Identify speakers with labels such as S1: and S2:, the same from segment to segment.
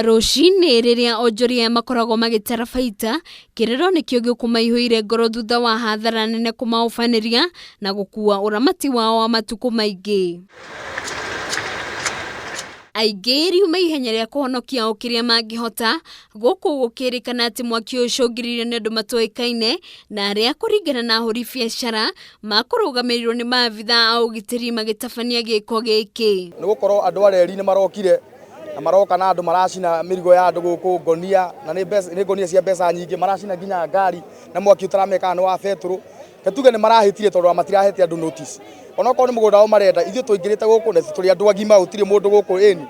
S1: Rucini riria Onjoria makoragwo magitara baita, kirero nikio gikumaihũire ngoro thutha wa hathara nene kumaubaniria na gukua uramati wao wa matuko maingi. Aingĩ riuma ihenya rĩa kũhonokia o kĩrĩa mangĩhota, gũkũ gũkĩrĩkana atĩ mwaki ũcio ũcũngĩrĩirio nĩ andũ matoĩkaine na arĩa kũringana na ahũri biacara makũrũgamĩrĩrwo nĩ maabithaa a ũgitĩri magĩtabania gĩko gĩkĩ.
S2: Nĩ gũkorwo andũ areri nĩ marokire na maroka na andũ maracina mĩrigo ya andũ gũkũ ngonia na nĩ ngonia cia mbeca nyingĩ, maracina nginya ngari na mwaki ũtarameka nĩ wa betũrũ. Ketuge nĩ marahĩtire tondũ matirahete andũ notice. Ona okorwo nĩ mũgũnda wao marenda, ithuĩ tũingĩrĩte gũkũ na tũrĩ andũ agima, gũtirĩ mũndũ gũkũ ĩni.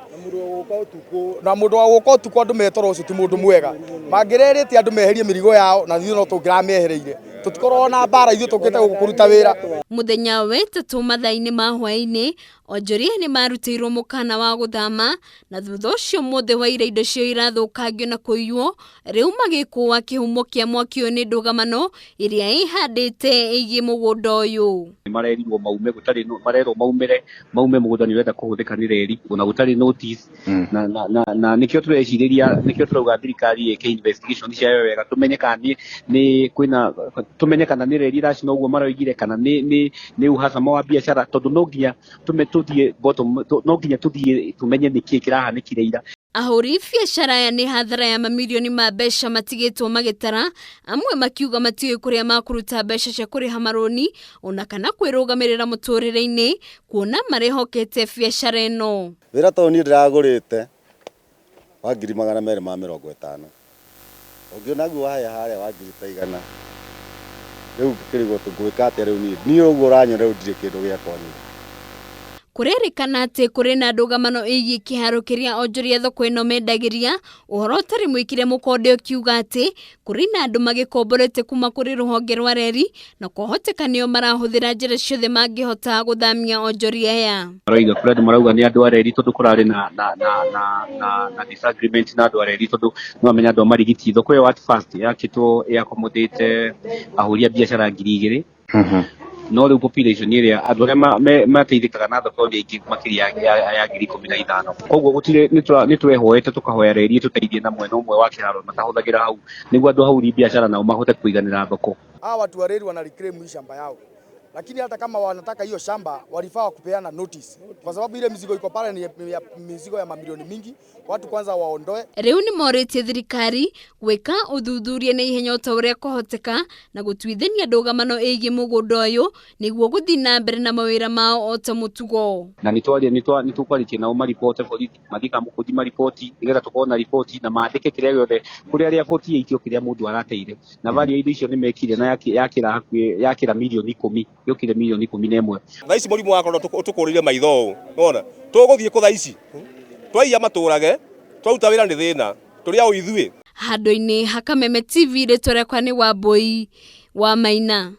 S2: Na mũndũ wa gũka ũtukũ andũ metoro ũcio ti mũndũ mwega. Mangĩrerĩte andũ meherie mĩrigo yao na ithuĩ no tũngĩramĩehereire. Tũtikorwo na mbara, ithuĩ tũkĩte gũkũ kũruta wĩra. Mũthenya wa wetatũ mathaa-inĩ ma hwaĩ-inĩ, Onjoria nĩ marutĩirwo mukaana wa gũthama na thutha ũcio mothe wa indo cio irathũkangio na kũiywo, rĩu magĩkũa kĩhumo kĩa mwaki ũyũ nĩ ndũgamano ĩrĩa ĩhandĩte ĩgiĩ mũgũnda ũyũ.
S3: Marerirwo maume, gũtarĩ marerwo maume mũgũnda nĩ ũrenda kũhũthĩka nĩ reri, ona gũtarĩ notice na nĩkĩo tũrecirĩria, nĩkĩo tũrauga thirikari ĩke investigation ciayo wega, tumenye kana nĩ reri iracinwo ũguo maroigire, kana nĩ uhasama wa biacara, tondũ no nginya tũthiĩ tumenye nĩkĩĩ kĩrahanĩkire ira.
S1: Ahũri biacara aya nĩ hathara ya mamirioni ma mbeca matigitwo magitara, amwe makiuga matiũĩ kũrĩa makũruta mbeca cia kũrĩha marũni ona kana kwĩrũgamĩrĩra mũtũrĩre-inĩ, kuona marehokete biacara ĩno.
S4: Wĩra to niĩ ndĩragũrĩte wa 250,000. Ũngĩ naguo wahaya harĩa wa 100,000. Rĩu kĩrĩgo tũngwĩka atĩa rĩu niĩ ũguo ũranyona rĩu ndirĩ kĩndũ gĩakwa niĩ.
S1: Kũrerĩkana atĩ kũrĩ na ndũgamano ĩgiĩ kĩharo kĩrĩa Onjoria thoko ĩno mendagĩria, ũhoro ũtarĩ mwĩkire mũkonde ũkiuga atĩ kũrĩ na andũ magĩkomborete kuma kũrĩ rũhonge rwa reri na kwahoteka nĩo marahũthĩra njĩra ciothe mangĩhota gũthamia Onjoria aya.
S3: Marauga kũrĩ andũ marauga nĩ andũ a reri tondũ kũrarĩ na disagreement na andũ a reri, tondũ nĩwamenya andũ a Marigiti thoko ĩyo at first yakĩtwo ĩakomodĩte ahũri a biacara 2,000. No rĩu population ĩrĩa andũ arĩa mateithĩkaga na thoko nĩ aingĩ makĩria ya 15,000. Koguo gũtirĩ, nĩ twehoete tũkahoya reri tũteithie na mwena ũmwe wa kĩharo matahũthagĩra hau, nĩguo andũ ahũri biacara nao mahote kũiganĩra thoko.
S2: Hawa watu wa reri wana reclaim hii shamba yao, lakini hata kama wanataka hiyo shamba walifaa kupeana notice, kwa sababu ile mizigo iko pale ni mizigo ya mamilioni mingi, watu kwanza waondoe.
S1: Rĩu nĩ morĩtie thirikari gwĩka uthuthuria na ihenya o ta ũrĩa kũhoteka na gũtuithania ndũgamano ĩgiĩ mũgũnda ũyũ nĩguo gũthiĩ na mbere na mawĩra mao o ta mũtugo.
S3: Na nĩ tũkwarĩtie nao maripote borithi, mathiĩ kamũkũnji maripoti, nĩgetha tũkorwo na ripoti na mandĩke kĩrĩa gĩothe kũrĩa riboti yaikio kĩrĩa mũndũ arateire. Na value ya indo icio nĩ mekire na yakĩra milioni 10, yokire milioni 11.
S5: Thaa ici mũrimũ wakorwo tũkũrĩire maitho ũũ, wona tũgũthiĩ kũ thaa ici twaiya matũrage, twaruta wĩra nĩ thĩna, tũrĩ ao ithuĩ.
S1: Handũ-inĩ ha Kameme TV rĩtwa rĩakwa nĩ Wambui wa Maina.